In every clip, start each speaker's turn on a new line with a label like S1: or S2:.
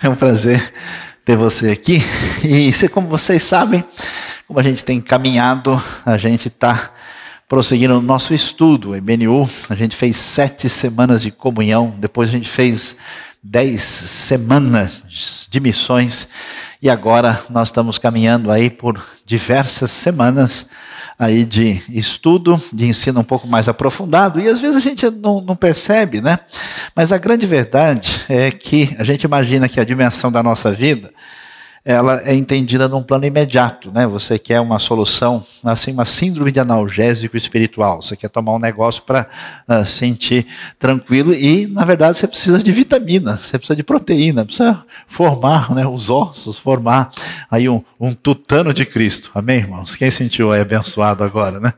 S1: É um prazer ter você aqui. E como vocês sabem, como a gente tem caminhado, a gente está prosseguindo no nosso estudo. IBNU, a gente fez 7 semanas de comunhão, depois a gente fez 10 semanas de missões, e agora nós estamos caminhando aí por diversas semanas aí de estudo, de ensino um pouco mais aprofundado, e às vezes a gente não percebe, né? Mas a grande verdade é que a gente imagina que a dimensão da nossa vida, ela é entendida num plano imediato, né? Você quer uma solução, assim, uma síndrome de analgésico espiritual. Você quer tomar um negócio para sentir tranquilo e, na verdade, você precisa de vitamina, você precisa de proteína, precisa formar, né, os ossos, formar aí um tutano de Cristo. Amém, irmãos? Quem sentiu aí abençoado agora, né?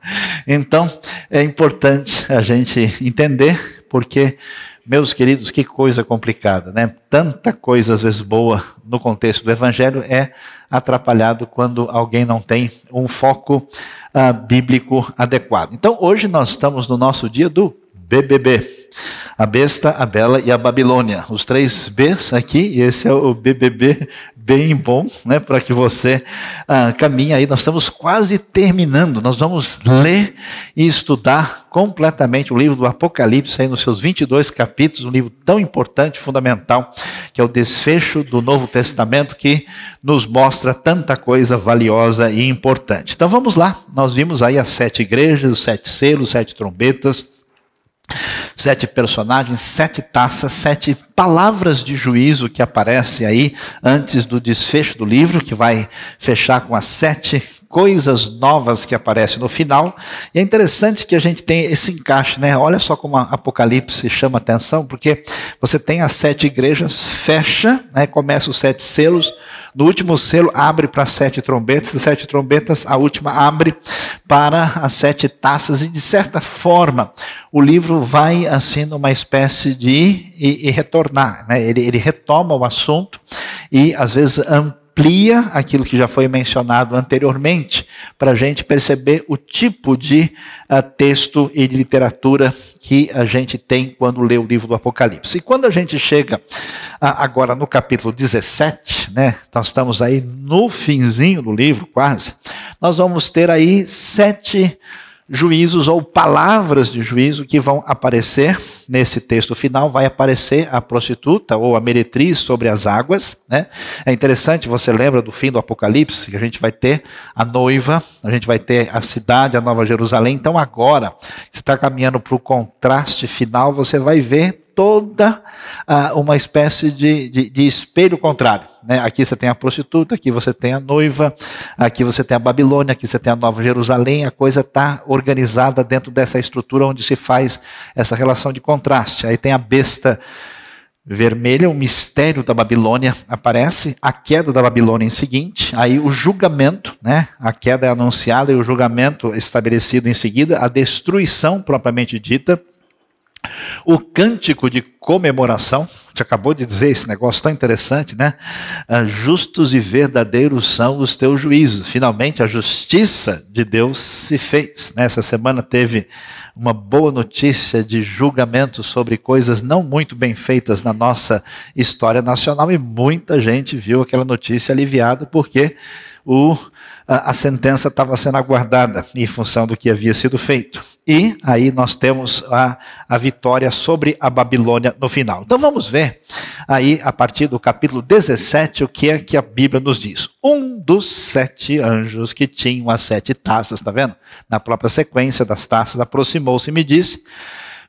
S1: Então, é importante a gente entender, porque, meus queridos, que coisa complicada, né? Tanta coisa, às vezes, boa no contexto do Evangelho é atrapalhado quando alguém não tem um foco bíblico adequado. Então, hoje nós estamos no nosso dia do BBB. A besta, a bela e a Babilônia. Os 3 Bs aqui, e esse é o BBB bem bom, né, para que você caminhe aí. Nós estamos quase terminando, nós vamos ler e estudar completamente o livro do Apocalipse, aí nos seus 22 capítulos, um livro tão importante, fundamental, que é o desfecho do Novo Testamento, que nos mostra tanta coisa valiosa e importante. Então vamos lá, nós vimos aí as 7 igrejas, os 7 selos, 7 trombetas, 7 personagens, 7 taças, 7 palavras de juízo que aparecem aí antes do desfecho do livro, que vai fechar com as 7 coisas novas que aparecem no final. E é interessante que a gente tem esse encaixe, né? Olha só como a Apocalipse chama atenção, porque você tem as 7 igrejas, fecha, né? Começa os 7 selos, no último selo abre para 7 trombetas, das 7 trombetas a última abre para as 7 taças, e de certa forma o livro vai assim numa espécie de ir e retornar, né? Ele retoma o assunto e às vezes amplia aquilo que já foi mencionado anteriormente, para a gente perceber o tipo de texto e de literatura que a gente tem quando lê o livro do Apocalipse. E quando a gente chega agora no capítulo 17, né, nós estamos aí no finzinho do livro quase, nós vamos ter aí 7 juízos ou palavras de juízo que vão aparecer nesse texto final. Vai aparecer a prostituta ou a meretriz sobre as águas, né? É interessante, você lembra do fim do Apocalipse, que a gente vai ter a noiva, a gente vai ter a cidade, a Nova Jerusalém. Então agora, você está caminhando para o contraste final, você vai ver toda uma espécie de espelho contrário, né? Aqui você tem a prostituta, aqui você tem a noiva, aqui você tem a Babilônia, aqui você tem a Nova Jerusalém. A coisa está organizada dentro dessa estrutura onde se faz essa relação de contraste. Aí tem a besta vermelha, o mistério da Babilônia aparece, a queda da Babilônia em seguinte, aí o julgamento, né? A queda é anunciada e o julgamento estabelecido em seguida, a destruição propriamente dita, o cântico de comemoração. A gente acabou de dizer esse negócio tão interessante, né? Justos e verdadeiros são os teus juízos. Finalmente a justiça de Deus se fez. Nessa semana teve uma boa notícia de julgamento sobre coisas não muito bem feitas na nossa história nacional, e muita gente viu aquela notícia aliviada, porque a sentença estava sendo aguardada em função do que havia sido feito. E aí nós temos a vitória sobre a Babilônia no final. Então vamos ver aí a partir do capítulo 17 o que é que a Bíblia nos diz. Um dos 7 anjos que tinham as 7 taças, está vendo? Na própria sequência das taças, aproximou-se e me disse: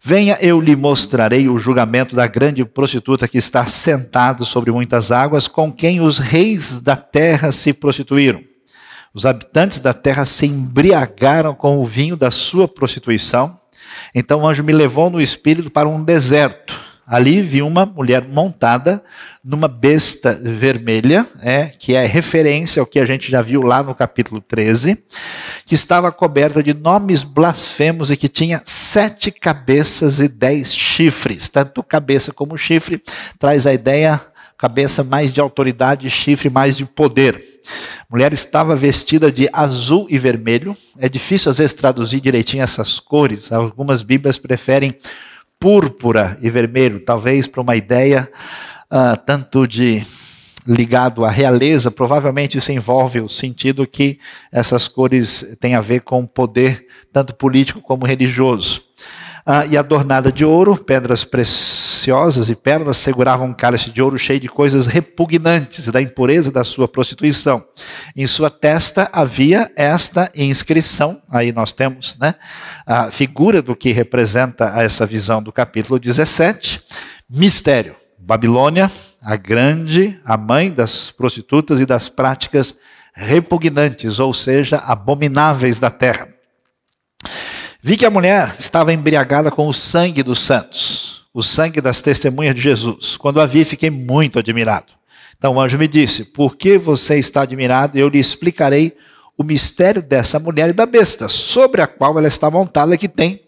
S1: venha, eu lhe mostrarei o julgamento da grande prostituta que está sentado sobre muitas águas, com quem os reis da terra se prostituíram. Os habitantes da terra se embriagaram com o vinho da sua prostituição. Então o anjo me levou no espírito para um deserto. Ali vi uma mulher montada numa besta vermelha, que é referência ao que a gente já viu lá no capítulo 13, que estava coberta de nomes blasfemos e que tinha 7 cabeças e 10 chifres. Tanto cabeça como chifre traz a ideia, cabeça mais de autoridade, chifre mais de poder. A mulher estava vestida de azul e vermelho. É difícil às vezes traduzir direitinho essas cores. Algumas Bíblias preferem púrpura e vermelho, talvez para uma ideia tanto de ligado à realeza, provavelmente isso envolve o sentido que essas cores têm a ver com poder, tanto político como religioso. E adornada de ouro, pedras preciosas e pérolas seguravam um cálice de ouro cheio de coisas repugnantes da impureza da sua prostituição. Em sua testa havia esta inscrição, aí nós temos, né, a figura do que representa essa visão do capítulo 17, mistério, Babilônia, a grande, a mãe das prostitutas e das práticas repugnantes, ou seja, abomináveis da terra. Vi que a mulher estava embriagada com o sangue dos santos, o sangue das testemunhas de Jesus. Quando a vi, fiquei muito admirado. Então o anjo me disse: por que você está admirado? Eu lhe explicarei o mistério dessa mulher e da besta, sobre a qual ela está montada, que tem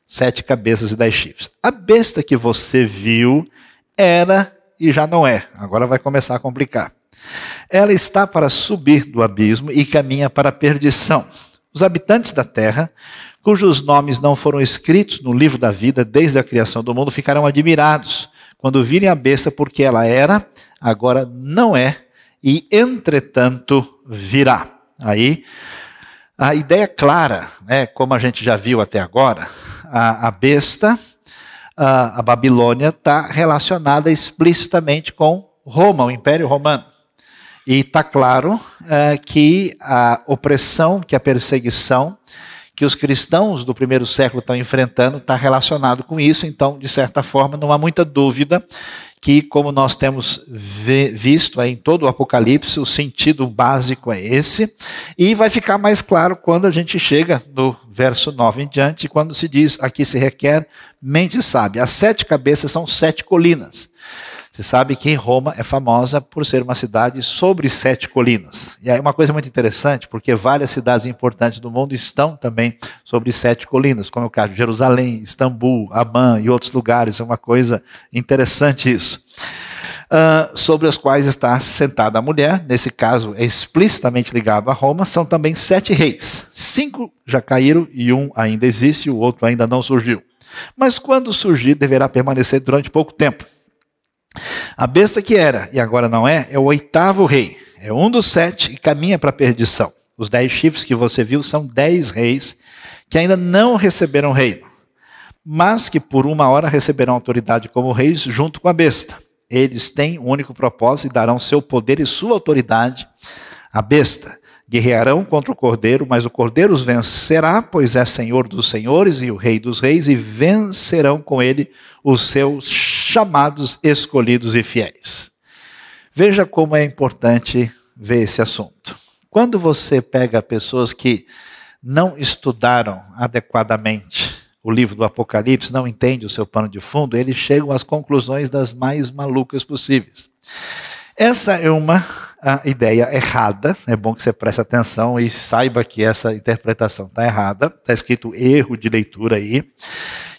S1: 7 cabeças e 10 chifres. A besta que você viu era e já não é. Agora vai começar a complicar. Ela está para subir do abismo e caminha para a perdição. Os habitantes da terra, cujos nomes não foram escritos no livro da vida desde a criação do mundo, ficarão admirados quando virem a besta, porque ela era, agora não é, e entretanto virá. Aí, a ideia clara, né, como a gente já viu até agora, a besta, a Babilônia, está relacionada explicitamente com Roma, o Império Romano. E está claro que a opressão, que a perseguição que os cristãos do primeiro século estão enfrentando está relacionado com isso. Então, de certa forma, não há muita dúvida que, como nós temos visto em todo o Apocalipse, o sentido básico é esse. E vai ficar mais claro quando a gente chega no verso 9 em diante, quando se diz: aqui se requer mente sábia. As 7 cabeças são 7 colinas. Você sabe que Roma é famosa por ser uma cidade sobre 7 colinas. E aí uma coisa muito interessante, porque várias cidades importantes do mundo estão também sobre 7 colinas, como é o caso de Jerusalém, Istambul, Amman e outros lugares. É uma coisa interessante isso. Sobre as quais está sentada a mulher, nesse caso é explicitamente ligado a Roma, são também 7 reis. 5 já caíram e 1 ainda existe, e o outro ainda não surgiu. Mas quando surgir, deverá permanecer durante pouco tempo. A besta que era e agora não é, é o 8º rei. É um dos 7 e caminha para a perdição. Os 10 chifres que você viu são 10 reis que ainda não receberam reino, mas que por uma hora receberão autoridade como reis junto com a besta. Eles têm um único propósito e darão seu poder e sua autoridade à besta. Guerrearão contra o cordeiro, mas o cordeiro os vencerá, pois é senhor dos senhores e o rei dos reis, e vencerão com ele os seus chamados, escolhidos e fiéis. Veja como é importante ver esse assunto. Quando você pega pessoas que não estudaram adequadamente o livro do Apocalipse, não entendem o seu pano de fundo, eles chegam às conclusões das mais malucas possíveis. Essa é uma ideia errada. É bom que você preste atenção e saiba que essa interpretação está errada. Está escrito erro de leitura aí,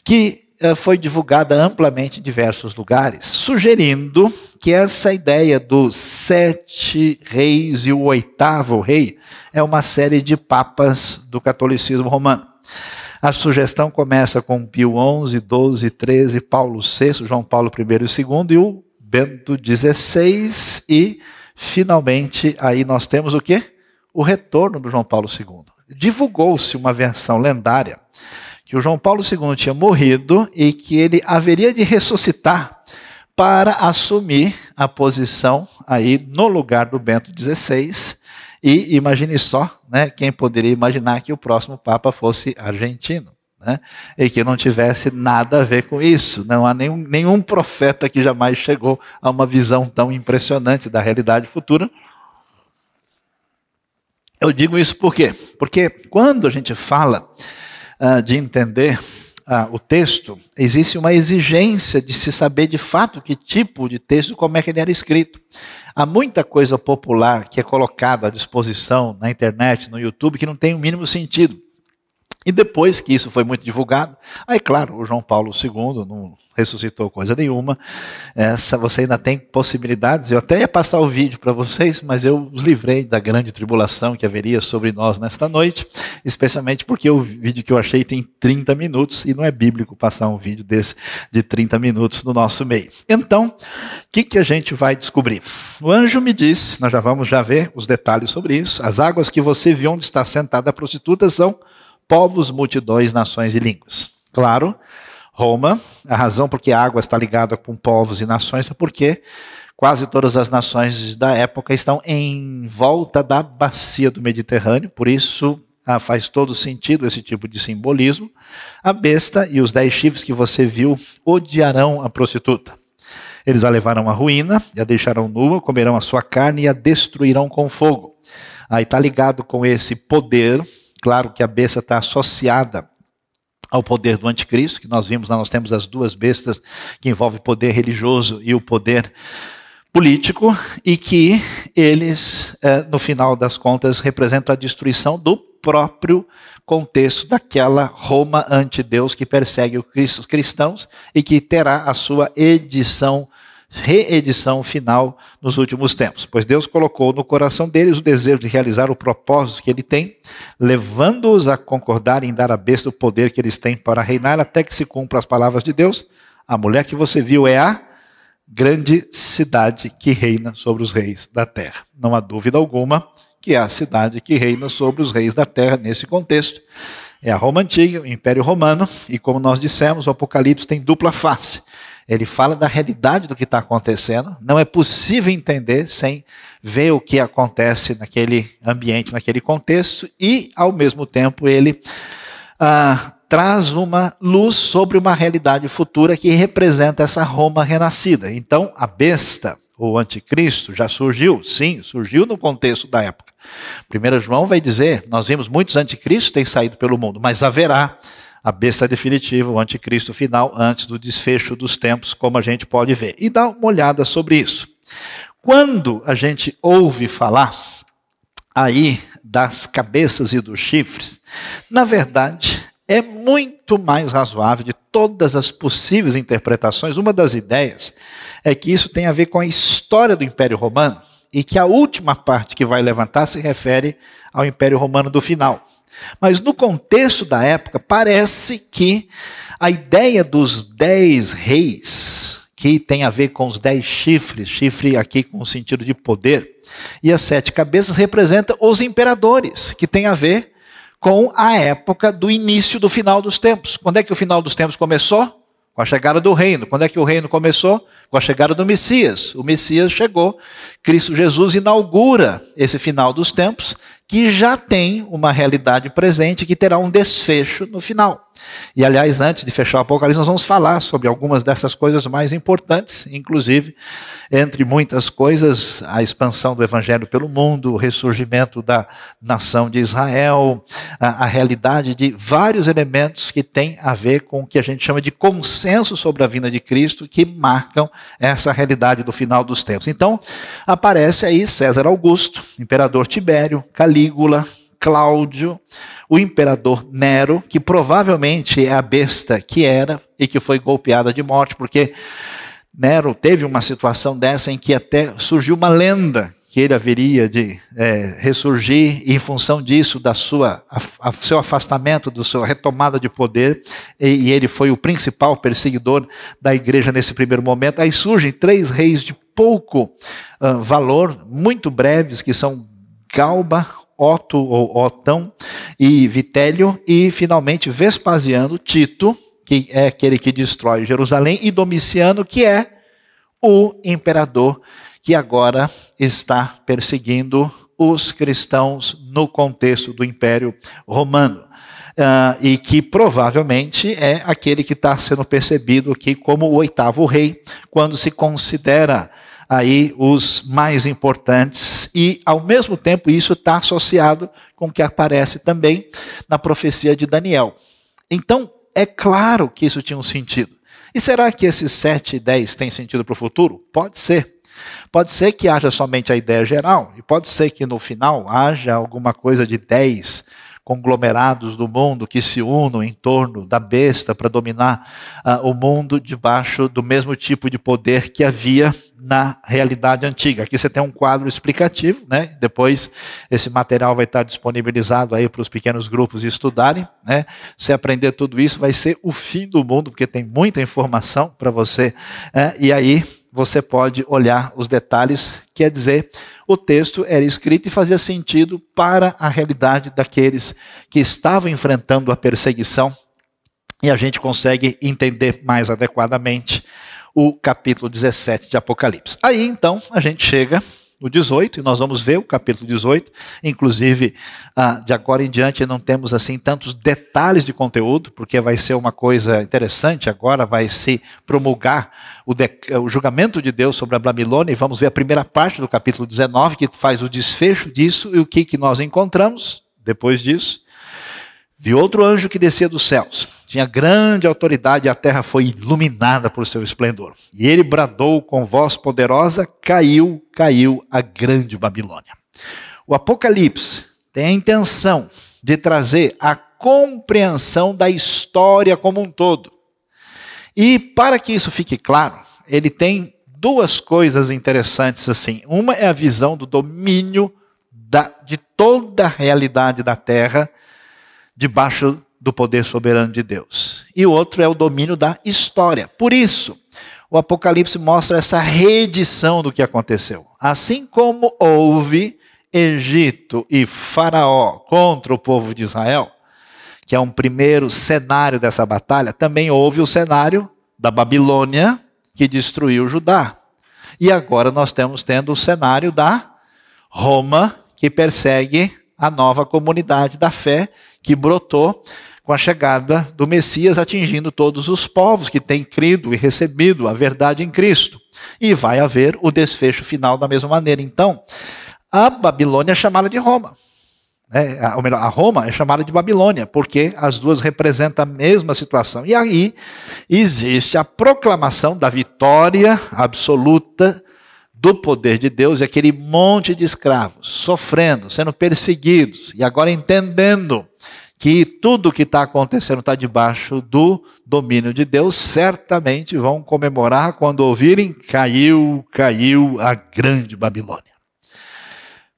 S1: que foi divulgada amplamente em diversos lugares, sugerindo que essa ideia dos 7 reis e o 8º rei é uma série de papas do catolicismo romano. A sugestão começa com Pio XI, XII, XIII, Paulo VI, João Paulo I e II e o Bento XVI, e finalmente aí nós temos o quê? O retorno do João Paulo II. Divulgou-se uma versão lendária que o João Paulo II tinha morrido e que ele haveria de ressuscitar para assumir a posição aí no lugar do Bento XVI. E imagine só, né, quem poderia imaginar que o próximo Papa fosse argentino, né, e que não tivesse nada a ver com isso. Não há nenhum profeta que jamais chegou a uma visão tão impressionante da realidade futura. Eu digo isso por quê? Porque quando a gente fala de entender o texto, existe uma exigência de se saber de fato que tipo de texto, como é que ele era escrito. Há muita coisa popular que é colocada à disposição na internet, no YouTube, que não tem o mínimo sentido. E depois que isso foi muito divulgado, aí claro, o João Paulo II, ressuscitou coisa nenhuma. Você ainda tem possibilidades. Eu até ia passar o vídeo para vocês, mas eu os livrei da grande tribulação que haveria sobre nós nesta noite, especialmente porque o vídeo que eu achei tem 30 minutos e não é bíblico passar um vídeo desse de 30 minutos no nosso meio. Então, o que a gente vai descobrir? O anjo me disse, nós já vamos ver os detalhes sobre isso, as águas que você viu onde está sentada a prostituta são povos, multidões, nações e línguas. Claro, Roma, a razão por que a água está ligada com povos e nações é porque quase todas as nações da época estão em volta da bacia do Mediterrâneo, por isso faz todo sentido esse tipo de simbolismo. A besta e os 10 chifres que você viu odiarão a prostituta. Eles a levarão à ruína, e a deixarão nua, comerão a sua carne e a destruirão com fogo. Aí está ligado com esse poder, claro que a besta está associada ao poder do anticristo, que nós vimos, nós temos as duas bestas que envolvem o poder religioso e o poder político, e que eles, no final das contas, representam a destruição do próprio contexto daquela Roma anti-Deus que persegue os cristãos e que terá a sua reedição final nos últimos tempos. Pois Deus colocou no coração deles o desejo de realizar o propósito que ele tem, levando-os a concordar em dar à besta o poder que eles têm para reinar, até que se cumpra as palavras de Deus. A mulher que você viu é a grande cidade que reina sobre os reis da terra. Não há dúvida alguma que é a cidade que reina sobre os reis da terra nesse contexto. É a Roma Antiga, o Império Romano, e como nós dissemos, o Apocalipse tem dupla face. Ele fala da realidade do que está acontecendo. Não é possível entender sem ver o que acontece naquele ambiente, naquele contexto, e, ao mesmo tempo, ele traz uma luz sobre uma realidade futura que representa essa Roma renascida. Então, a besta, o anticristo, já surgiu? Sim, surgiu no contexto da época. 1 João vai dizer, nós vimos muitos anticristos têm saído pelo mundo, mas haverá a besta definitiva, o anticristo final, antes do desfecho dos tempos, como a gente pode ver. E dá uma olhada sobre isso. Quando a gente ouve falar aí das cabeças e dos chifres, na verdade, é muito mais razoável de todas as possíveis interpretações. Uma das ideias é que isso tem a ver com a história do Império Romano e que a última parte que vai levantar se refere ao Império Romano do final. Mas no contexto da época, parece que a ideia dos 10 reis, que tem a ver com os 10 chifres, chifre aqui com o sentido de poder, e as 7 cabeças representa os imperadores, que tem a ver com a época do início do final dos tempos. Quando é que o final dos tempos começou? Com a chegada do reino. Quando é que o reino começou? Com a chegada do Messias. O Messias chegou, Cristo Jesus inaugura esse final dos tempos, que já tem uma realidade presente que terá um desfecho no final. E, aliás, antes de fechar o Apocalipse, nós vamos falar sobre algumas dessas coisas mais importantes, inclusive, entre muitas coisas, a expansão do Evangelho pelo mundo, o ressurgimento da nação de Israel, a realidade de vários elementos que têm a ver com o que a gente chama de consenso sobre a vinda de Cristo, que marcam essa realidade do final dos tempos. Então, aparece aí César Augusto, imperador Tibério, Calígula, Cláudio, o imperador Nero, que provavelmente é a besta que era e que foi golpeada de morte, porque Nero teve uma situação dessa em que até surgiu uma lenda que ele haveria de ressurgir, e em função disso, seu afastamento, da sua retomada de poder, e ele foi o principal perseguidor da igreja nesse primeiro momento. Aí surgem 3 reis de pouco valor, muito breves, que são Galba, Otto ou Otão e Vitélio, e finalmente Vespasiano, Tito, que é aquele que destrói Jerusalém, e Domiciano, que é o imperador que agora está perseguindo os cristãos no contexto do Império Romano. E que provavelmente é aquele que está sendo percebido aqui como o 8º rei, quando se considera aí os mais importantes, e ao mesmo tempo isso está associado com o que aparece também na profecia de Daniel. Então, é claro que isso tinha um sentido. E será que esses 7 e 10 têm sentido para o futuro? Pode ser. Pode ser que haja somente a ideia geral, e pode ser que no final haja alguma coisa de 10 conglomerados do mundo que se unam em torno da besta para dominar o mundo debaixo do mesmo tipo de poder que havia na realidade antiga. Aqui você tem um quadro explicativo, né? Depois esse material vai estar disponibilizado aí para os pequenos grupos estudarem, né? Se aprender tudo isso vai ser o fim do mundo, porque tem muita informação para você, e aí você pode olhar os detalhes, quer dizer, o texto era escrito e fazia sentido para a realidade daqueles que estavam enfrentando a perseguição, e a gente consegue entender mais adequadamente o capítulo 17 de Apocalipse. Aí então a gente chega no 18, e nós vamos ver o capítulo 18, inclusive de agora em diante não temos assim tantos detalhes de conteúdo, porque vai ser uma coisa interessante, agora vai se promulgar o julgamento de Deus sobre a Babilônia, e vamos ver a primeira parte do capítulo 19, que faz o desfecho disso, e o que nós encontramos depois disso. Vi outro anjo que descia dos céus, tinha grande autoridade e a terra foi iluminada por seu esplendor. E ele bradou com voz poderosa, caiu a grande Babilônia. O Apocalipse tem a intenção de trazer a compreensão da história como um todo. E para que isso fique claro, ele tem duas coisas interessantes assim. Uma é a visão do domínio de toda a realidade da terra, debaixo do poder soberano de Deus. E o outro é o domínio da história. Por isso, o Apocalipse mostra essa reedição do que aconteceu. Assim como houve Egito e Faraó contra o povo de Israel, que é um primeiro cenário dessa batalha, também houve o cenário da Babilônia, que destruiu Judá. E agora nós estamos tendo o cenário da Roma, que persegue a nova comunidade da fé, que brotou com a chegada do Messias, atingindo todos os povos que têm crido e recebido a verdade em Cristo. E vai haver o desfecho final da mesma maneira. Então, a Babilônia é chamada de Roma. Ou melhor, a Roma é chamada de Babilônia, porque as duas representam a mesma situação. E aí existe a proclamação da vitória absoluta do poder de Deus, e aquele monte de escravos sofrendo, sendo perseguidos, e agora entendendo que tudo o que está acontecendo está debaixo do domínio de Deus, certamente vão comemorar quando ouvirem: caiu a grande Babilônia.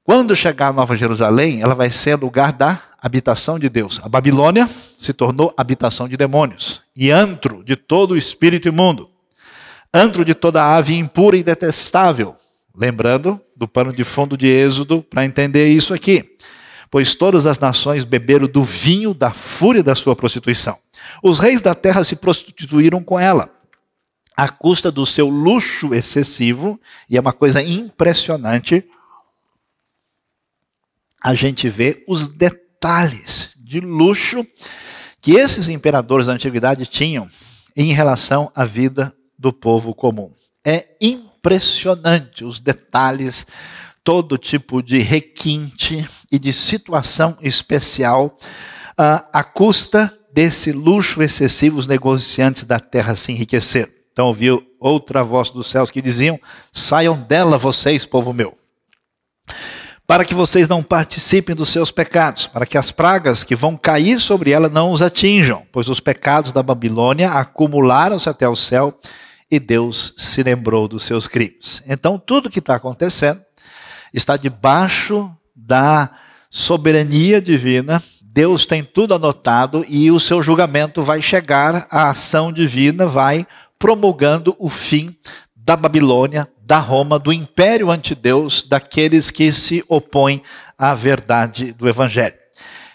S1: Quando chegar a Nova Jerusalém, ela vai ser lugar da habitação de Deus. A Babilônia se tornou habitação de demônios e antro de todo o espírito imundo, antro de toda ave impura e detestável. Lembrando do pano de fundo de Êxodo para entender isso aqui. Pois todas as nações beberam do vinho da fúria da sua prostituição. Os reis da terra se prostituíram com ela, à custa do seu luxo excessivo, e é uma coisa impressionante a gente vê os detalhes de luxo que esses imperadores da antiguidade tinham em relação à vida do povo comum. É impressionante os detalhes, todo tipo de requinte e de situação especial, à custa desse luxo excessivo, os negociantes da terra se enriqueceram. Então ouviu outra voz dos céus que diziam: saiam dela vocês, povo meu, para que vocês não participem dos seus pecados, para que as pragas que vão cair sobre ela não os atinjam, pois os pecados da Babilônia acumularam-se até o céu e Deus se lembrou dos seus crimes. Então tudo que está acontecendo está debaixo da soberania divina. Deus tem tudo anotado e o seu julgamento vai chegar, a ação divina vai promulgando o fim da Babilônia, da Roma, do império antideus, daqueles que se opõem à verdade do Evangelho.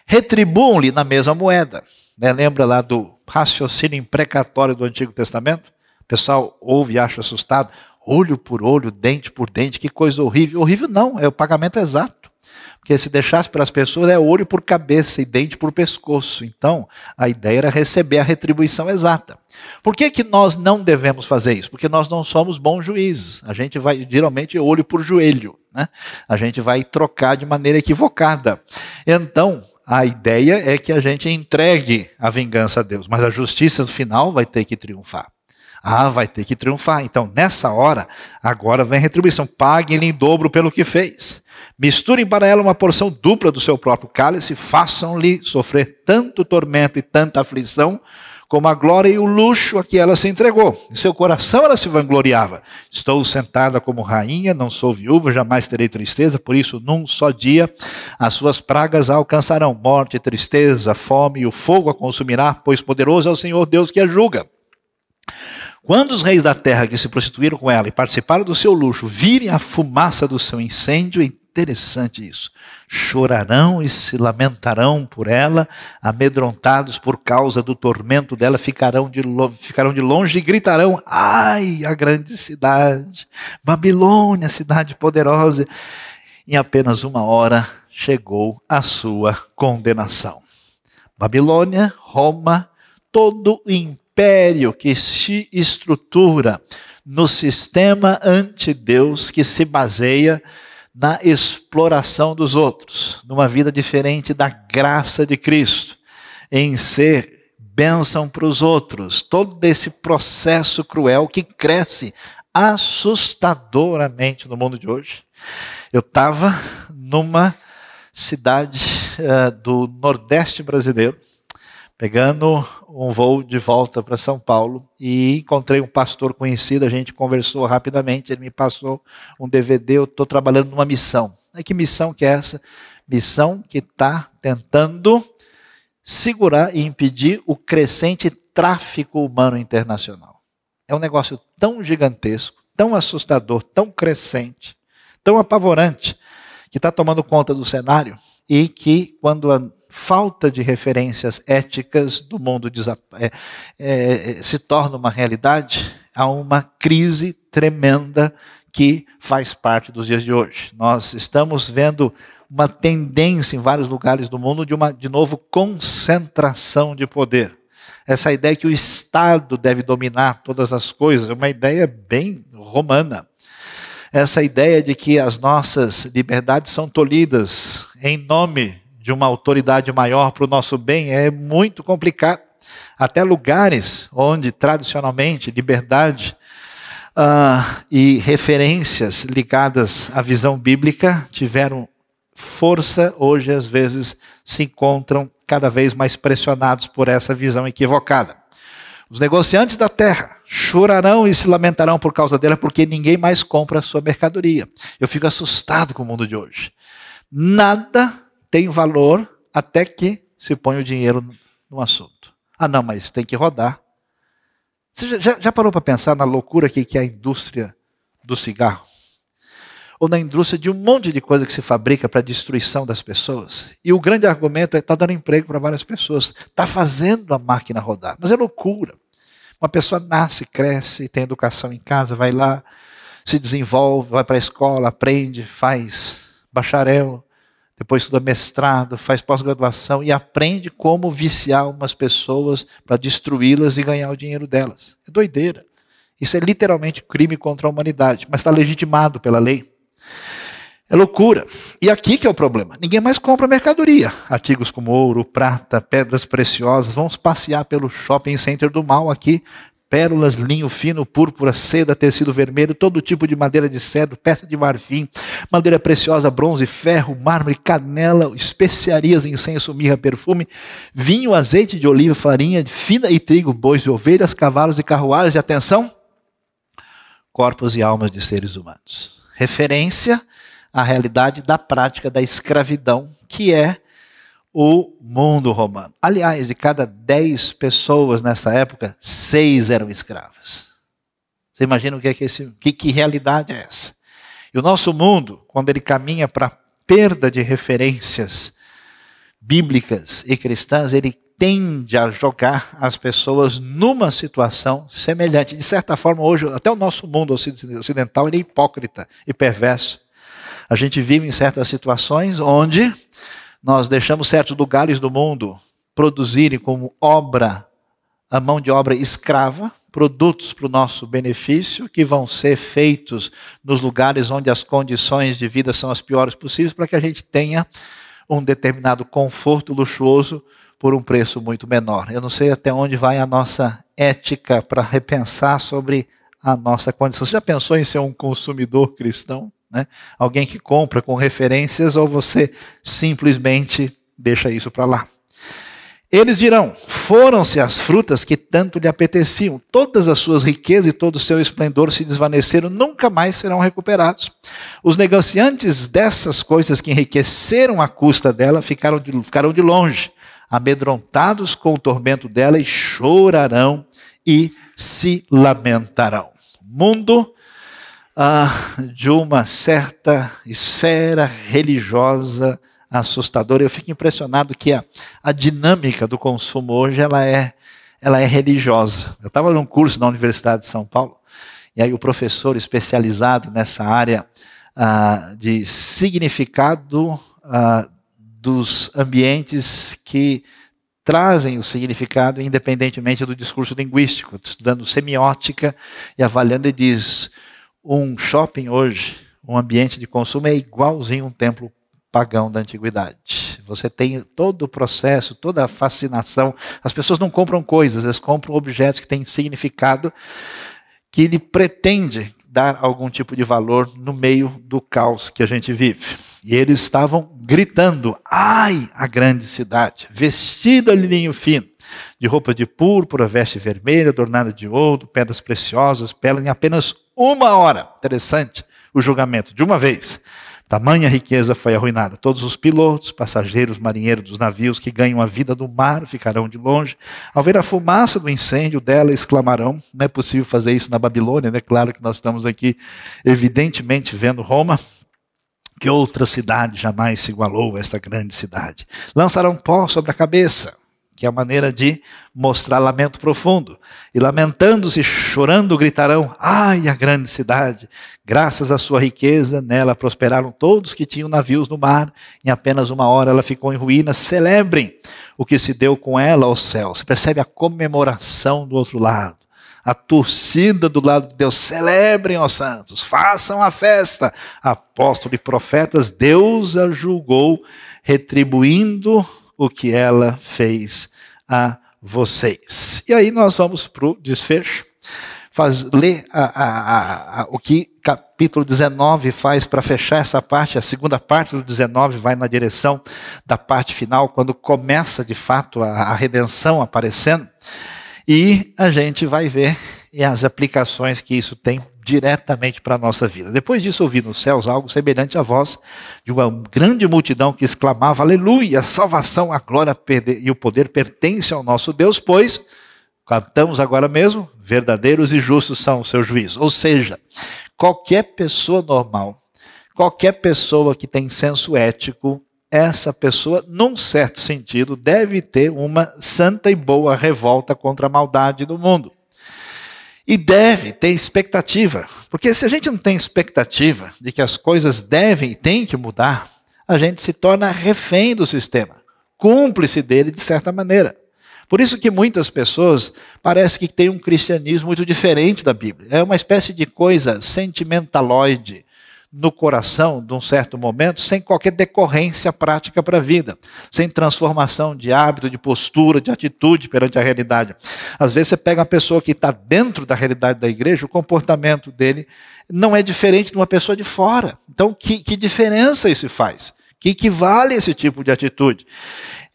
S1: Retribuam-lhe na mesma moeda. Lembra lá do raciocínio imprecatório do Antigo Testamento? O pessoal ouve e acha assustado. Olho por olho, dente por dente, que coisa horrível. Horrível não, é o pagamento exato. Porque se deixasse para as pessoas, é olho por cabeça e dente por pescoço. Então, a ideia era receber a retribuição exata. Por que nós não devemos fazer isso? Porque nós não somos bons juízes. A gente vai, geralmente, olho por joelho, né? A gente vai trocar de maneira equivocada. Então, a ideia é que a gente entregue a vingança a Deus. Mas a justiça, no final, vai ter que triunfar. Vai ter que triunfar. Então, nessa hora, agora vem a retribuição. Paguem-lhe em dobro pelo que fez. Misturem para ela uma porção dupla do seu próprio cálice, façam-lhe sofrer tanto tormento e tanta aflição, como a glória e o luxo a que ela se entregou. Em seu coração ela se vangloriava. Estou sentada como rainha, não sou viúva, jamais terei tristeza, por isso num só dia as suas pragas a alcançarão. Morte, tristeza, fome e o fogo a consumirá, pois poderoso é o Senhor Deus que a julga. Quando os reis da terra que se prostituíram com ela e participaram do seu luxo virem a fumaça do seu incêndio, é interessante isso, chorarão e se lamentarão por ela, amedrontados por causa do tormento dela, ficarão de longe e gritarão: ai, a grande cidade, Babilônia, cidade poderosa. Em apenas uma hora chegou a sua condenação. Babilônia, Roma, todo o império que se estrutura no sistema anti-Deus, que se baseia na exploração dos outros, numa vida diferente da graça de Cristo, em ser bênção para os outros. Todo esse processo cruel que cresce assustadoramente no mundo de hoje. Eu estava numa cidade do Nordeste brasileiro, pegando um voo de volta para São Paulo, e encontrei um pastor conhecido, a gente conversou rapidamente, ele me passou um DVD, eu estou trabalhando numa missão. Que missão que é essa? Missão que está tentando segurar e impedir o crescente tráfico humano internacional. É um negócio tão gigantesco, tão assustador, tão crescente, tão apavorante, que está tomando conta do cenário, e que quando a falta de referências éticas do mundo se torna uma realidade, há uma crise tremenda que faz parte dos dias de hoje. Nós estamos vendo uma tendência em vários lugares do mundo de novo, concentração de poder. Essa ideia que o Estado deve dominar todas as coisas é uma ideia bem romana. Essa ideia de que as nossas liberdades são tolhidas em nome de uma autoridade maior para o nosso bem é muito complicado. Até lugares onde tradicionalmente liberdade e referências ligadas à visão bíblica tiveram força, hoje às vezes se encontram cada vez mais pressionados por essa visão equivocada. Os negociantes da terra chorarão e se lamentarão por causa dela, porque ninguém mais compra a sua mercadoria. Eu fico assustado com o mundo de hoje. Nada tem valor até que se põe o dinheiro no assunto. Ah, não, mas tem que rodar. Você já parou para pensar na loucura que é a indústria do cigarro? Ou na indústria de um monte de coisa que se fabrica para a destruição das pessoas? E o grande argumento é que está dando emprego para várias pessoas. Está fazendo a máquina rodar. Mas é loucura. Uma pessoa nasce, cresce, tem educação em casa, vai lá, se desenvolve, vai para a escola, aprende, faz bacharel, depois estuda mestrado, faz pós-graduação e aprende como viciar umas pessoas para destruí-las e ganhar o dinheiro delas. É doideira. Isso é literalmente crime contra a humanidade, mas está legitimado pela lei. É loucura. E aqui que é o problema. Ninguém mais compra mercadoria. Artigos como ouro, prata, pedras preciosas. Vamos passear pelo shopping center do mal aqui. Pérolas, linho fino, púrpura, seda, tecido vermelho, todo tipo de madeira de cedro, peça de marfim, madeira preciosa, bronze, ferro, mármore, canela, especiarias, incenso, mirra, perfume, vinho, azeite de oliva, farinha fina e trigo, bois e ovelhas, cavalos e carruagens. E atenção, corpos e almas de seres humanos. Referência à realidade da prática da escravidão, que é o mundo romano. Aliás, de cada 10 pessoas nessa época, 6 eram escravas. Você imagina o que é que realidade é essa? E o nosso mundo, quando ele caminha para a perda de referências bíblicas e cristãs, ele tende a jogar as pessoas numa situação semelhante. De certa forma, hoje, até o nosso mundo ocidental ele é hipócrita e perverso. A gente vive em certas situações onde nós deixamos certos lugares do mundo produzirem como obra, a mão de obra escrava, produtos para o nosso benefício, que vão ser feitos nos lugares onde as condições de vida são as piores possíveis, para que a gente tenha um determinado conforto luxuoso por um preço muito menor. Eu não sei até onde vai a nossa ética para repensar sobre a nossa condição. Você já pensou em ser um consumidor cristão? né? Alguém que compra com referências ou você simplesmente deixa isso para lá. Eles dirão: foram-se as frutas que tanto lhe apeteciam, todas as suas riquezas e todo o seu esplendor se desvaneceram, nunca mais serão recuperados. Os negociantes dessas coisas que enriqueceram à custa dela ficarão de longe, amedrontados com o tormento dela, e chorarão e se lamentarão. Mundo de uma certa esfera religiosa assustadora. Eu fico impressionado que a dinâmica do consumo hoje ela é religiosa. Eu estava num curso na Universidade de São Paulo, e aí o professor especializado nessa área de significado dos ambientes que trazem o significado independentemente do discurso linguístico, estudando semiótica e avaliando, ele diz: um shopping hoje, um ambiente de consumo, é igualzinho um templo pagão da antiguidade. Você tem todo o processo, toda a fascinação. As pessoas não compram coisas, elas compram objetos que têm significado, que ele pretende dar algum tipo de valor no meio do caos que a gente vive. E eles estavam gritando: ai, a grande cidade, vestida de linho fino, de roupa de púrpura, veste vermelha, adornada de ouro, pedras preciosas, pérolas, em apenas 1 hora. Interessante o julgamento, de uma vez. Tamanha riqueza foi arruinada. Todos os pilotos, passageiros, marinheiros dos navios que ganham a vida do mar ficarão de longe. Ao ver a fumaça do incêndio dela, exclamarão: não é possível fazer isso na Babilônia, né? Claro que nós estamos aqui, evidentemente, vendo Roma. Que outra cidade jamais se igualou a esta grande cidade. Lançarão pó sobre a cabeça, que é a maneira de mostrar lamento profundo. E lamentando-se, chorando, gritarão: ai, a grande cidade! Graças à sua riqueza, nela prosperaram todos que tinham navios no mar. Em apenas 1 hora ela ficou em ruínas. Celebrem o que se deu com ela ao céu. Você percebe a comemoração do outro lado. A torcida do lado de Deus: celebrem, ó santos, façam a festa. Apóstolos e profetas, Deus a julgou, retribuindo o que ela fez a vocês. E aí nós vamos para o desfecho, ler o que capítulo 19 faz para fechar essa parte. A segunda parte do 19 vai na direção da parte final, quando começa de fato a redenção aparecendo. E a gente vai ver as aplicações que isso tem diretamente para a nossa vida. Depois disso, ouvi nos céus algo semelhante à voz de uma grande multidão que exclamava: aleluia, a salvação, a glória e o poder pertencem ao nosso Deus, pois, cantamos agora mesmo, verdadeiros e justos são os seus juízos. Ou seja, qualquer pessoa normal, qualquer pessoa que tem senso ético, essa pessoa, num certo sentido, deve ter uma santa e boa revolta contra a maldade do mundo. E deve ter expectativa, porque se a gente não tem expectativa de que as coisas devem e têm que mudar, a gente se torna refém do sistema, cúmplice dele de certa maneira. Por isso que muitas pessoas parecem que têm um cristianismo muito diferente da Bíblia. É uma espécie de coisa sentimentaloide no coração, de um certo momento, sem qualquer decorrência prática para a vida, sem transformação de hábito, de postura, de atitude perante a realidade. Às vezes você pega uma pessoa que está dentro da realidade da igreja, o comportamento dele não é diferente de uma pessoa de fora. Então, que diferença isso faz? Que equivale esse tipo de atitude?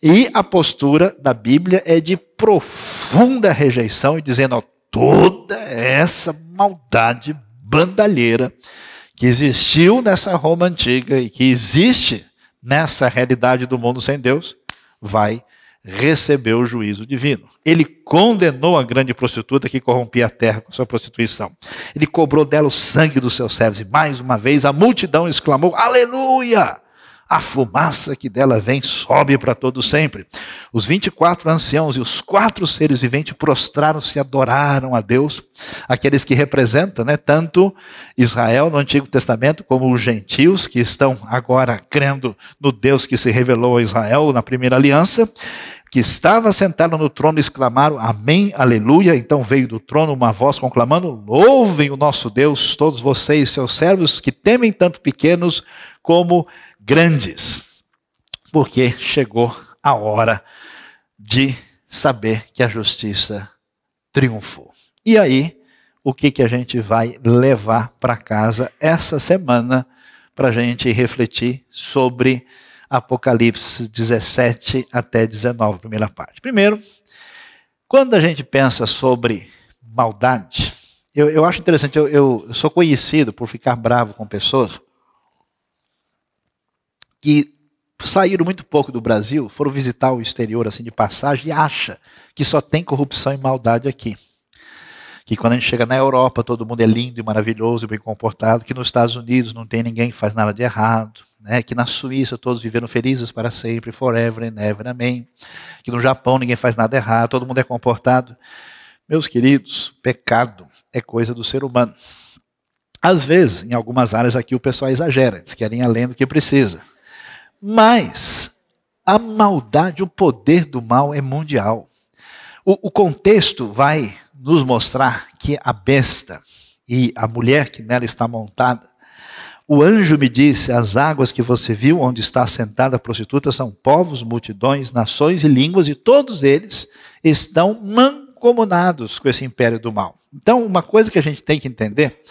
S1: E a postura da Bíblia é de profunda rejeição, e dizendo: ó, toda essa maldade bandalheira que existiu nessa Roma antiga e que existe nessa realidade do mundo sem Deus, vai receber o juízo divino. Ele condenou a grande prostituta que corrompia a terra com sua prostituição. Ele cobrou dela o sangue dos seus servos. E mais uma vez a multidão exclamou: aleluia! A fumaça que dela vem sobe para todo sempre. Os 24 anciãos e os 4 seres viventes prostraram-se e adoraram a Deus, aqueles que representam, tanto Israel no Antigo Testamento, como os gentios que estão agora crendo no Deus que se revelou a Israel na primeira aliança, que estava sentado no trono, exclamaram: amém, aleluia. Então veio do trono uma voz conclamando: louvem o nosso Deus, todos vocês, seus servos, que temem tanto pequenos como grandes, porque chegou a hora de saber que a justiça triunfou. E aí, o que a gente vai levar para casa essa semana para a gente refletir sobre Apocalipse 17 até 19, primeira parte. Primeiro, quando a gente pensa sobre maldade, eu acho interessante, eu sou conhecido por ficar bravo com pessoas que saíram muito pouco do Brasil, foram visitar o exterior assim de passagem e acham que só tem corrupção e maldade aqui. Que quando a gente chega na Europa, todo mundo é lindo e maravilhoso e bem comportado, que nos Estados Unidos não tem ninguém que faz nada de errado, né? Que na Suíça todos viveram felizes para sempre, forever and ever, amém. Que no Japão ninguém faz nada errado, todo mundo é comportado. Meus queridos, pecado é coisa do ser humano. Às vezes, em algumas áreas aqui o pessoal exagera, eles querem além do que precisa. Mas a maldade, o poder do mal é mundial. O contexto vai nos mostrar que a besta e a mulher que nela está montada, o anjo me disse, as águas que você viu onde está sentada a prostituta são povos, multidões, nações e línguas, e todos eles estão mancomunados com esse império do mal. Então, uma coisa que a gente tem que entender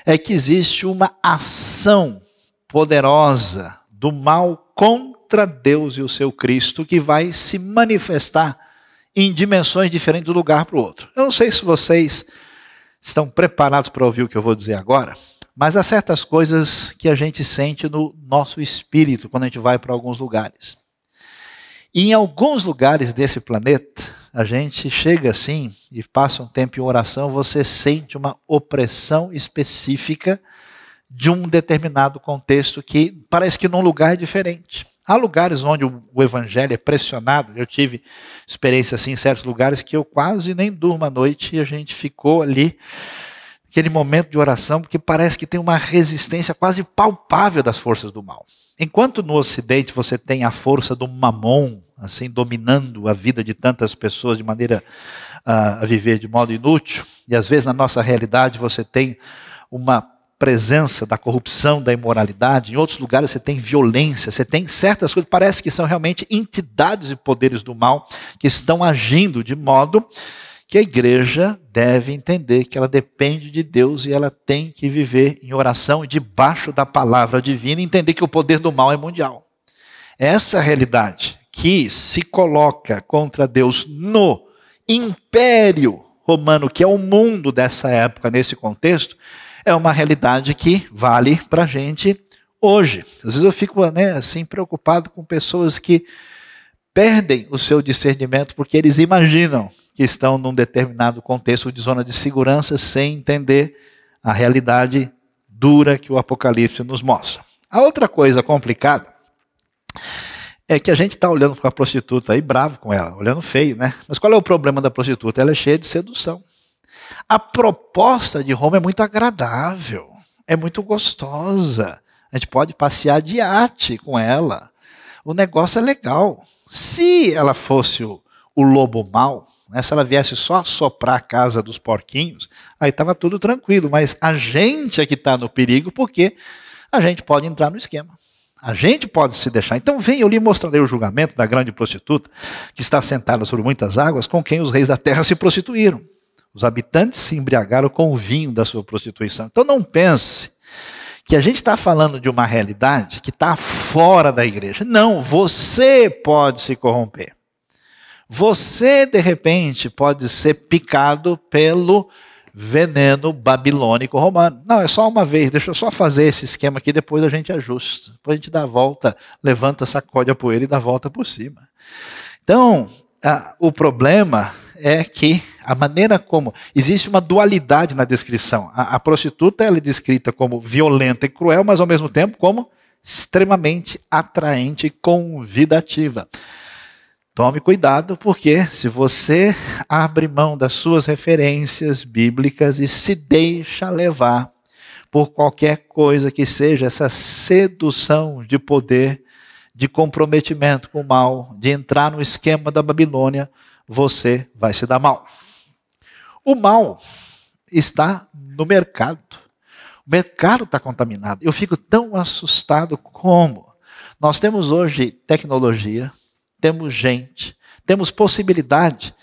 S1: é que existe uma ação poderosa do mal contra Deus e o seu Cristo que vai se manifestar em dimensões diferentes de um lugar para o outro. Eu não sei se vocês estão preparados para ouvir o que eu vou dizer agora, mas há certas coisas que a gente sente no nosso espírito quando a gente vai para alguns lugares. E em alguns lugares desse planeta, a gente chega assim e passa um tempo em oração, você sente uma opressão específica de um determinado contexto que parece que num lugar é diferente. Há lugares onde o evangelho é pressionado. Eu tive experiência assim em certos lugares que eu quase nem durmo à noite e a gente ficou ali, aquele momento de oração, porque parece que tem uma resistência quase palpável das forças do mal. Enquanto no Ocidente você tem a força do mamon, assim, dominando a vida de tantas pessoas de maneira a viver de modo inútil, e às vezes na nossa realidade você tem uma presença da corrupção, da imoralidade, em outros lugares você tem violência, você tem certas coisas, parece que são realmente entidades e poderes do mal que estão agindo de modo que a igreja deve entender que ela depende de Deus e ela tem que viver em oração e debaixo da palavra divina e entender que o poder do mal é mundial. Essa realidade que se coloca contra Deus no império romano, que é o mundo dessa época, nesse contexto, é uma realidade que vale para a gente hoje. Às vezes eu fico assim, preocupado com pessoas que perdem o seu discernimento porque eles imaginam que estão num determinado contexto de zona de segurança sem entender a realidade dura que o Apocalipse nos mostra. A outra coisa complicada é que a gente está olhando para a prostituta aí bravo com ela, olhando feio, né? Mas qual é o problema da prostituta? Ela é cheia de sedução. A proposta de Roma é muito agradável, é muito gostosa. A gente pode passear de iate com ela. O negócio é legal. Se ela fosse o lobo mau, né, se ela viesse só assoprar a casa dos porquinhos, aí estava tudo tranquilo. Mas a gente é que está no perigo porque a gente pode entrar no esquema. A gente pode se deixar. Então vem, eu lhe mostrarei o julgamento da grande prostituta que está sentada sobre muitas águas com quem os reis da terra se prostituíram. Os habitantes se embriagaram com o vinho da sua prostituição. Então não pense que a gente está falando de uma realidade que está fora da igreja. Não, você pode se corromper. Você, de repente, pode ser picado pelo veneno babilônico romano. Não, é só uma vez, deixa eu só fazer esse esquema aqui, depois a gente ajusta. Depois a gente dá a volta, levanta, sacode a poeira e dá a volta por cima. Então, o problema é que a maneira como... Existe uma dualidade na descrição. A prostituta ela é descrita como violenta e cruel, mas ao mesmo tempo como extremamente atraente e convidativa. Tome cuidado, porque se você abre mão das suas referências bíblicas e se deixa levar por qualquer coisa que seja essa sedução de poder, de comprometimento com o mal, de entrar no esquema da Babilônia, você vai se dar mal. O mal está no mercado. O mercado está contaminado. Eu fico tão assustado como nós temos hoje tecnologia, temos gente, temos possibilidade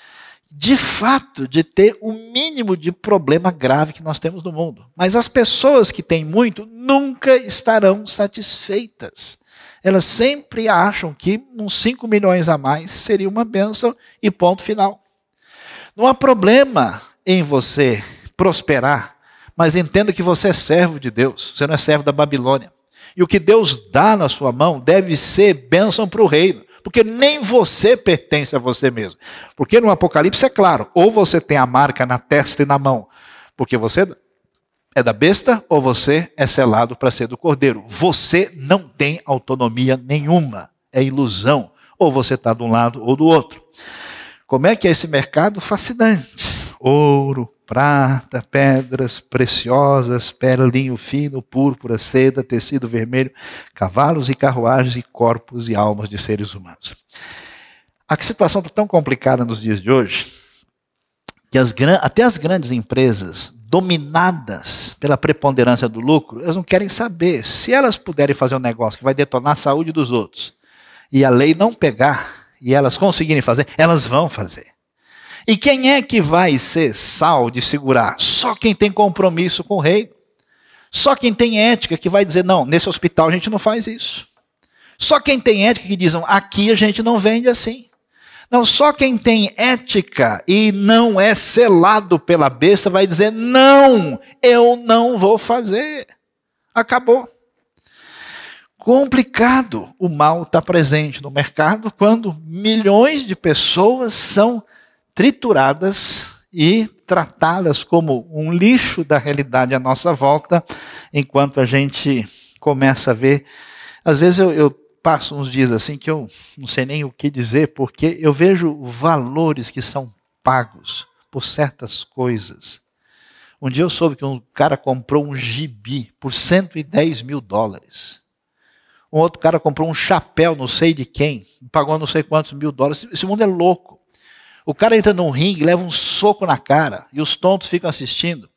S1: de fato, de ter o mínimo de problema grave que nós temos no mundo. Mas as pessoas que têm muito nunca estarão satisfeitas. Elas sempre acham que uns 5 milhões a mais seria uma bênção e ponto final. Não há problema em você prosperar, mas entenda que você é servo de Deus, você não é servo da Babilônia. E o que Deus dá na sua mão deve ser bênção para o reino, porque nem você pertence a você mesmo. Porque no Apocalipse é claro, ou você tem a marca na testa e na mão, porque você é da besta, ou você é selado para ser do cordeiro. Você não tem autonomia nenhuma, é ilusão. Ou você está de um lado ou do outro. Como é que é esse mercado? Fascinante. Ouro, prata, pedras preciosas, perlinho fino, púrpura, seda, tecido vermelho, cavalos e carruagens e corpos e almas de seres humanos. A situação está tão complicada nos dias de hoje, que até as grandes empresas, dominadas pela preponderância do lucro, elas não querem saber. Se elas puderem fazer um negócio que vai detonar a saúde dos outros, e a lei não pegar, e elas conseguirem fazer, elas vão fazer. E quem é que vai ser sal de segurar? Só quem tem compromisso com o reino. Só quem tem ética que vai dizer, não, nesse hospital a gente não faz isso. Só quem tem ética que dizem, aqui a gente não vende assim. Não, só quem tem ética e não é selado pela besta vai dizer, não, eu não vou fazer. Acabou. Complicado. O mal está presente no mercado quando milhões de pessoas são trituradas e tratadas como um lixo da realidade à nossa volta, enquanto a gente começa a ver. Às vezes eu passo uns dias assim que eu não sei nem o que dizer, porque eu vejo valores que são pagos por certas coisas. Um dia eu soube que um cara comprou um gibi por $110 mil. Um outro cara comprou um chapéu, não sei de quem, pagou não sei quantos $1.000. Esse mundo é louco. O cara entra num ringue, leva um soco na cara, e os tontos ficam assistindo.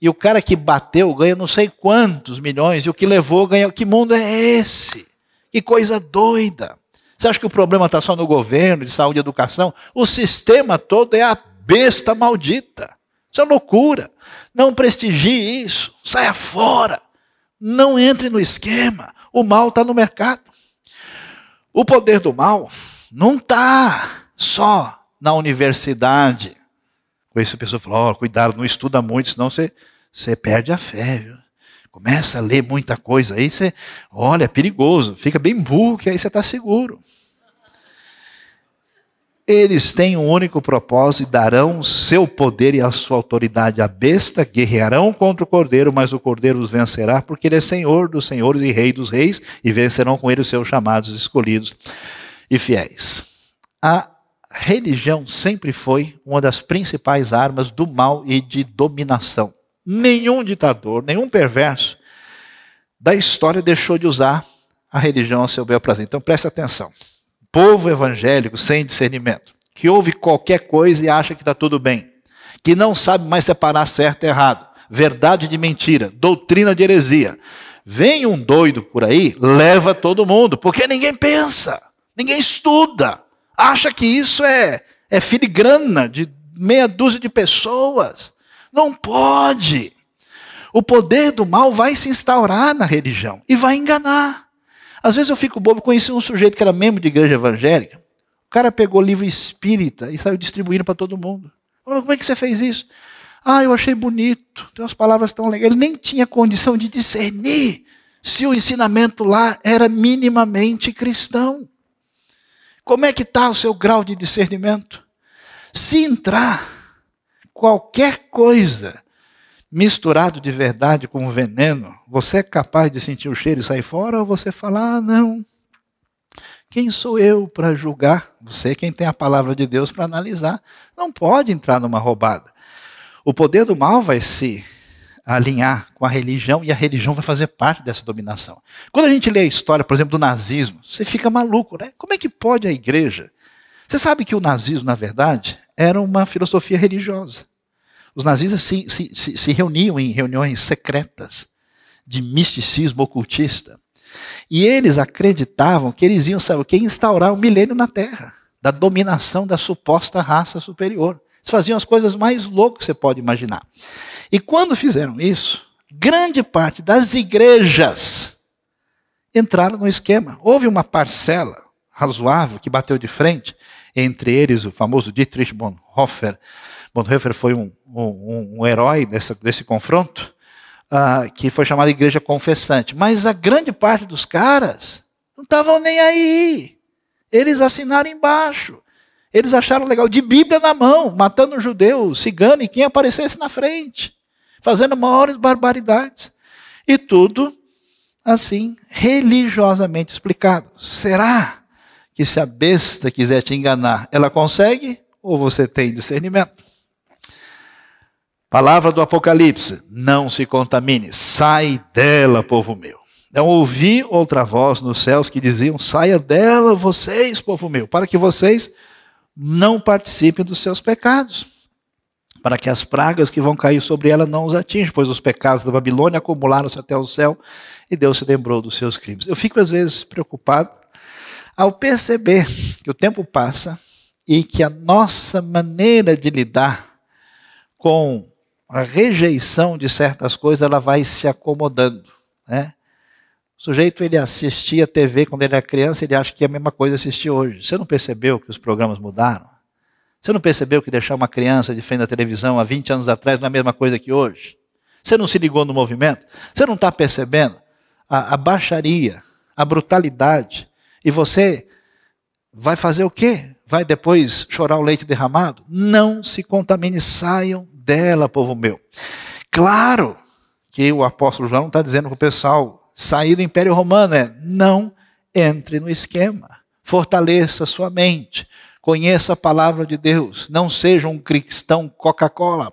S1: E o cara que bateu ganha não sei quantos milhões, e o que levou ganha. Que mundo é esse? Que coisa doida. Você acha que o problema está só no governo, de saúde e educação? O sistema todo é a besta maldita. Isso é loucura. Não prestigie isso. Saia fora. Não entre no esquema. O mal está no mercado. O poder do mal não está só na universidade. Com isso a pessoa fala, cuidado, não estuda muito, senão você perde a fé. Viu? Começa a ler muita coisa aí, você, olha, é perigoso, fica bem burro, que aí você está seguro. Eles têm um único propósito e darão seu poder e a sua autoridade à besta, guerrearão contra o cordeiro, mas o cordeiro os vencerá, porque ele é Senhor dos senhores e Rei dos reis, e vencerão com ele os seus chamados, escolhidos e fiéis. A religião sempre foi uma das principais armas do mal e de dominação. Nenhum ditador, nenhum perverso da história deixou de usar a religião a seu bel prazer. Então preste atenção. Povo evangélico sem discernimento, que ouve qualquer coisa e acha que está tudo bem, que não sabe mais separar certo e errado, verdade de mentira, doutrina de heresia. Vem um doido por aí, leva todo mundo, porque ninguém pensa, ninguém estuda. Acha que isso é filigrana de meia dúzia de pessoas. Não pode. O poder do mal vai se instaurar na religião e vai enganar. Às vezes eu fico bobo, conheci um sujeito que era membro de igreja evangélica. O cara pegou livro espírita e saiu distribuindo para todo mundo. Falou, como é que você fez isso? Eu achei bonito, tem umas palavras tão legais. Ele nem tinha condição de discernir se o ensinamento lá era minimamente cristão. Como é que está o seu grau de discernimento? Se entrar qualquer coisa misturado de verdade com veneno, você é capaz de sentir o cheiro e sair fora, ou você fala, não, quem sou eu para julgar? Você é quem tem a palavra de Deus para analisar. Não pode entrar numa roubada. O poder do mal vai se alinhar com a religião e a religião vai fazer parte dessa dominação. Quando a gente lê a história, por exemplo, do nazismo, você fica maluco, né? Como é que pode a igreja? Você sabe que o nazismo, na verdade, era uma filosofia religiosa. Os nazistas se reuniam em reuniões secretas de misticismo ocultista. E eles acreditavam que eles iam, sabe o quê? Instaurar o milênio na Terra, da dominação da suposta raça superior. Eles faziam as coisas mais loucas que você pode imaginar. E quando fizeram isso, grande parte das igrejas entraram no esquema. Houve uma parcela razoável que bateu de frente, entre eles o famoso Dietrich Bonhoeffer. Bonhoeffer foi um herói desse confronto, que foi chamado de igreja confessante. Mas a grande parte dos caras não estavam nem aí. Eles assinaram embaixo. Eles acharam legal, de Bíblia na mão, matando judeu, cigano e quem aparecesse na frente, fazendo maiores barbaridades. E tudo, assim, religiosamente explicado. Será que se a besta quiser te enganar, ela consegue? Ou você tem discernimento? Palavra do Apocalipse, não se contamine, sai dela, povo meu. Então ouvi outra voz nos céus que diziam, saia dela vocês, povo meu, para que vocês não participem dos seus pecados, para que as pragas que vão cair sobre ela não os atinjam, pois os pecados da Babilônia acumularam-se até o céu e Deus se lembrou dos seus crimes. Eu fico às vezes preocupado ao perceber que o tempo passa e que a nossa maneira de lidar com a rejeição de certas coisas, ela vai se acomodando, né? O sujeito, ele assistia TV quando ele era criança, ele acha que é a mesma coisa assistir hoje. Você não percebeu que os programas mudaram? Você não percebeu que deixar uma criança de frente da televisão há 20 anos atrás não é a mesma coisa que hoje? Você não se ligou no movimento? Você não está percebendo a baixaria, a brutalidade? E você vai fazer o quê? Vai depois chorar o leite derramado? Não se contamine, saiam dela, povo meu. Claro que o apóstolo João está dizendo para o pessoal sair do Império Romano, não entre no esquema. Fortaleça sua mente. Conheça a palavra de Deus. Não seja um cristão Coca-Cola.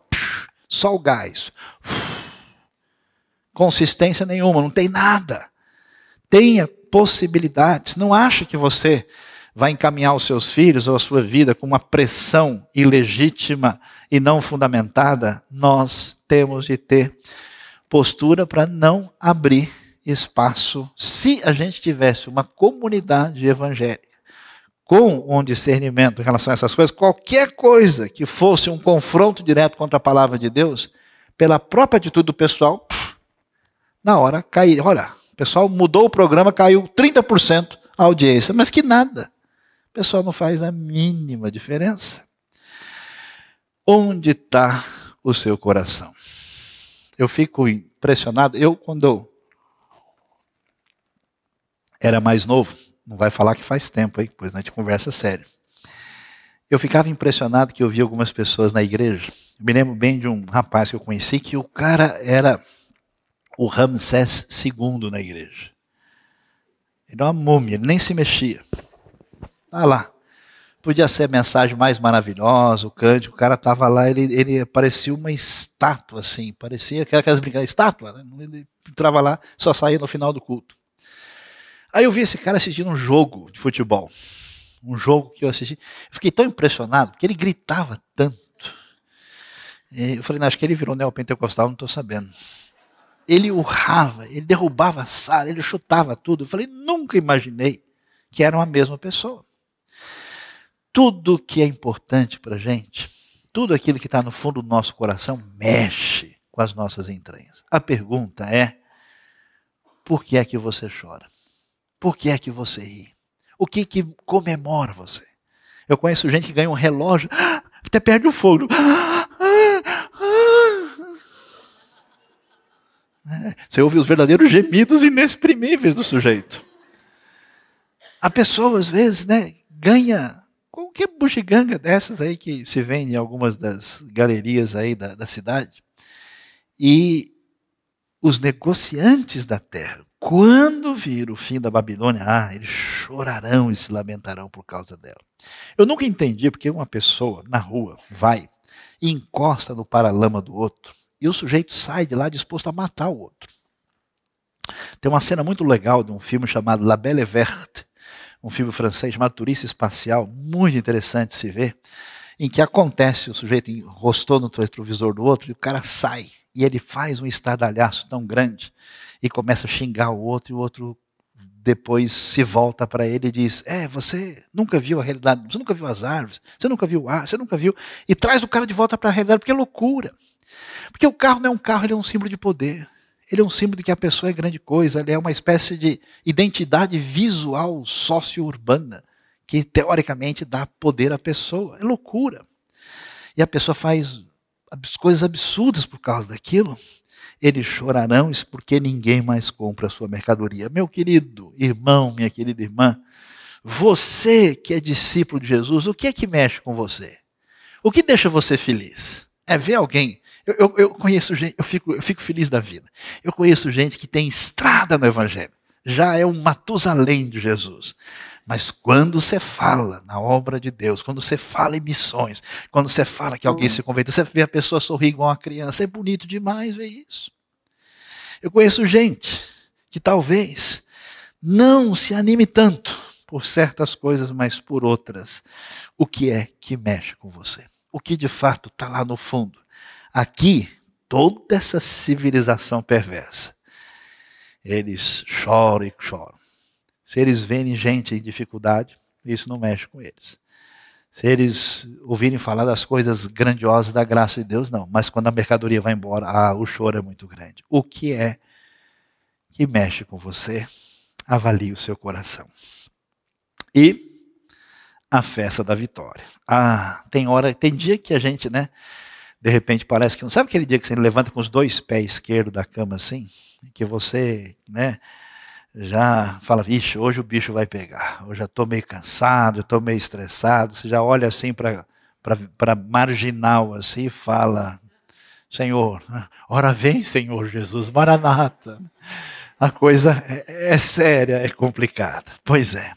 S1: Só o gás. Consistência nenhuma, não tem nada. Tenha possibilidades. Não ache que você vai encaminhar os seus filhos ou a sua vida com uma pressão ilegítima e não fundamentada. Nós temos de ter postura para não abrir espaço. Se a gente tivesse uma comunidade evangélica com um discernimento em relação a essas coisas, qualquer coisa que fosse um confronto direto contra a palavra de Deus, pela própria atitude do pessoal, na hora caiu. Olha, o pessoal mudou o programa, caiu 30% a audiência, mas que nada. O pessoal não faz a mínima diferença. Onde está o seu coração? Eu fico impressionado. Quando era mais novo, não vai falar que faz tempo, hein? Pois a gente conversa sério. Eu ficava impressionado que eu via algumas pessoas na igreja. Eu me lembro bem de um rapaz que eu conheci, que o cara era o Ramsés II na igreja. Ele era uma múmia, ele nem se mexia. Tá lá. Podia ser a mensagem mais maravilhosa, o cântico, o cara estava lá, ele parecia uma estátua, assim, parecia aquelas brincadeiras, estátua, né? Ele entrava lá, só saía no final do culto. Aí eu vi esse cara assistindo um jogo de futebol. Um jogo que eu assisti. Eu fiquei tão impressionado, porque ele gritava tanto. Eu falei, não, acho que ele virou neopentecostal, não estou sabendo. Ele urrava, ele derrubava a sala, ele chutava tudo. Eu falei, nunca imaginei que eram a mesma pessoa. Tudo que é importante para a gente, tudo aquilo que está no fundo do nosso coração, mexe com as nossas entranhas. A pergunta é, por que é que você chora? Por que é que você ri? O que comemora você? Eu conheço gente que ganha um relógio, até perde o fogo. Você ouve os verdadeiros gemidos inexprimíveis do sujeito. A pessoa, às vezes, ganha qualquer bugiganga dessas aí que se vende em algumas das galerias aí da cidade. E os negociantes da terra, quando vir o fim da Babilônia, eles chorarão e se lamentarão por causa dela. Eu nunca entendi porque uma pessoa na rua vai e encosta no paralama do outro e o sujeito sai de lá disposto a matar o outro. Tem uma cena muito legal de um filme chamado La Belle et Verte, um filme francês chamado Turista Espacial, muito interessante de se ver, em que acontece, o sujeito encostou no retrovisor do outro e o cara sai e ele faz um estardalhaço tão grande e começa a xingar o outro e o outro depois se volta para ele e diz, você nunca viu a realidade, você nunca viu as árvores, você nunca viu o ar, você nunca viu, e traz o cara de volta para a realidade, porque é loucura. Porque o carro não é um carro, ele é um símbolo de poder. Ele é um símbolo de que a pessoa é grande coisa, ele é uma espécie de identidade visual socio-urbana, que teoricamente dá poder à pessoa. É loucura. E a pessoa faz coisas absurdas por causa daquilo. Eles chorarão porque ninguém mais compra a sua mercadoria. Meu querido irmão, minha querida irmã, você que é discípulo de Jesus, o que é que mexe com você? O que deixa você feliz? É ver alguém. Eu conheço gente, eu fico feliz da vida. Eu conheço gente que tem estrada no Evangelho. Já é um Matusalém de Jesus. Mas quando você fala na obra de Deus, quando você fala em missões, quando você fala que alguém se converteu, você vê a pessoa sorrir igual uma criança. É bonito demais ver isso. Eu conheço gente que talvez não se anime tanto por certas coisas, mas por outras. O que é que mexe com você? O que de fato está lá no fundo? Aqui, toda essa civilização perversa, eles choram e choram. Se eles verem gente em dificuldade, isso não mexe com eles. Se eles ouvirem falar das coisas grandiosas da graça de Deus, não. Mas quando a mercadoria vai embora, o choro é muito grande. O que é que mexe com você? Avalie o seu coração. E a festa da vitória. Tem dia que a gente, de repente parece que não. Sabe aquele dia que você levanta com os dois pés esquerdos da cama assim? Que você, já fala, vixe, hoje o bicho vai pegar. Eu já estou meio cansado, eu estou meio estressado. Você já olha assim para marginal assim e fala, Senhor, ora vem, Senhor Jesus, Maranata. A coisa é séria, é complicada. Pois é.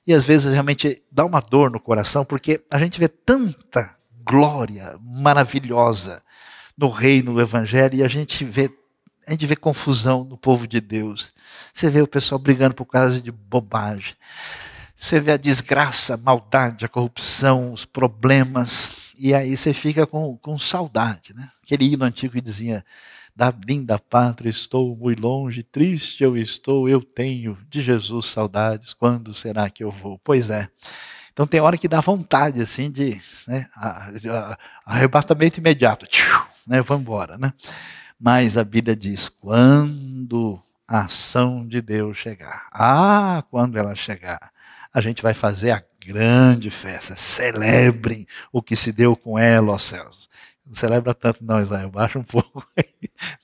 S1: E às vezes realmente dá uma dor no coração, porque a gente vê tanta glória maravilhosa no reino do Evangelho e a gente vê confusão no povo de Deus. Você vê o pessoal brigando por causa de bobagem. Você vê a desgraça, a maldade, a corrupção, os problemas. E aí você fica com saudade. Aquele hino antigo que dizia, da linda pátria estou muito longe, triste eu estou, eu tenho de Jesus saudades, quando será que eu vou? Pois é. Então tem hora que dá vontade assim de arrebatamento imediato. Vamos embora, Mas a Bíblia diz, quando a ação de Deus chegar, quando ela chegar, a gente vai fazer a grande festa. Celebrem o que se deu com ela, ó céus. Não celebra tanto não, Israel, baixa um pouco.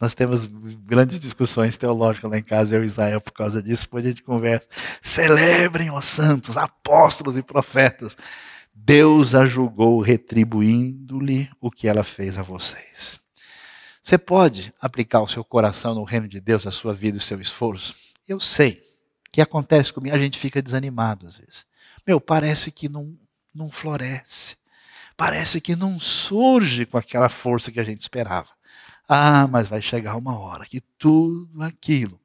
S1: Nós temos grandes discussões teológicas lá em casa, eu e Israel, por causa disso, depois a gente conversa. Celebrem, ó santos, apóstolos e profetas. Deus a julgou retribuindo-lhe o que ela fez a vocês. Você pode aplicar o seu coração no reino de Deus, a sua vida e o seu esforço? Eu sei que acontece comigo, a gente fica desanimado às vezes. Parece que não floresce. Parece que não surge com aquela força que a gente esperava. Mas vai chegar uma hora que tudo aquilo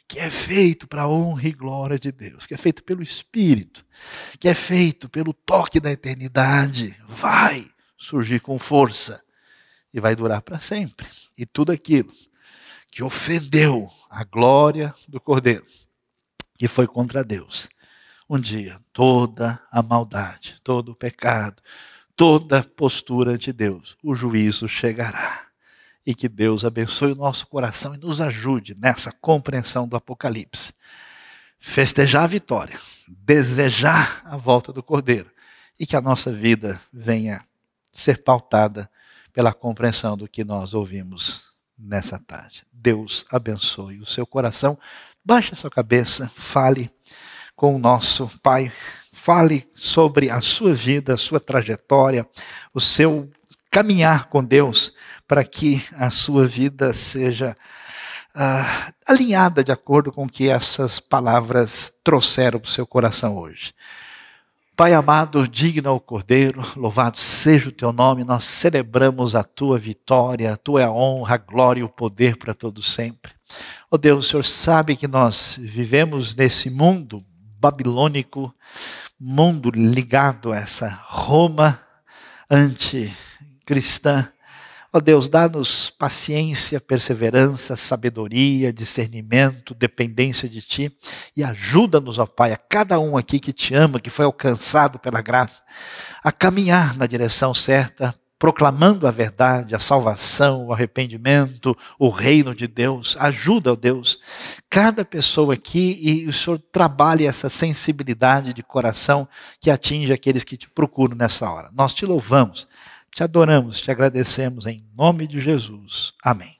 S1: que é feito para a honra e glória de Deus, que é feito pelo Espírito, que é feito pelo toque da eternidade, vai surgir com força e vai durar para sempre. E tudo aquilo que ofendeu a glória do Cordeiro, que foi contra Deus, um dia toda a maldade, todo o pecado, toda postura ante Deus, o juízo chegará. E que Deus abençoe o nosso coração e nos ajude nessa compreensão do Apocalipse. Festejar a vitória, desejar a volta do Cordeiro e que a nossa vida venha ser pautada pela compreensão do que nós ouvimos nessa tarde. Deus abençoe o seu coração. Baixe a sua cabeça, fale com o nosso Pai. Fale sobre a sua vida, a sua trajetória, o seu caminhar com Deus, para que a sua vida seja alinhada de acordo com o que essas palavras trouxeram para o seu coração hoje. Pai amado, digno ao Cordeiro, louvado seja o teu nome, nós celebramos a tua vitória, a tua honra, a glória e o poder para todo sempre. Ó Deus, o Senhor sabe que nós vivemos nesse mundo babilônico, mundo ligado a essa Roma anticristã, Ó Deus, dá-nos paciência, perseverança, sabedoria, discernimento, dependência de Ti, e ajuda-nos, ó Pai, a cada um aqui que Te ama, que foi alcançado pela graça, a caminhar na direção certa, proclamando a verdade, a salvação, o arrependimento, o reino de Deus. Ajuda, ó Deus, cada pessoa aqui, e o Senhor trabalhe essa sensibilidade de coração que atinge aqueles que Te procuram nessa hora. Nós Te louvamos, Te adoramos, Te agradecemos em nome de Jesus. Amém.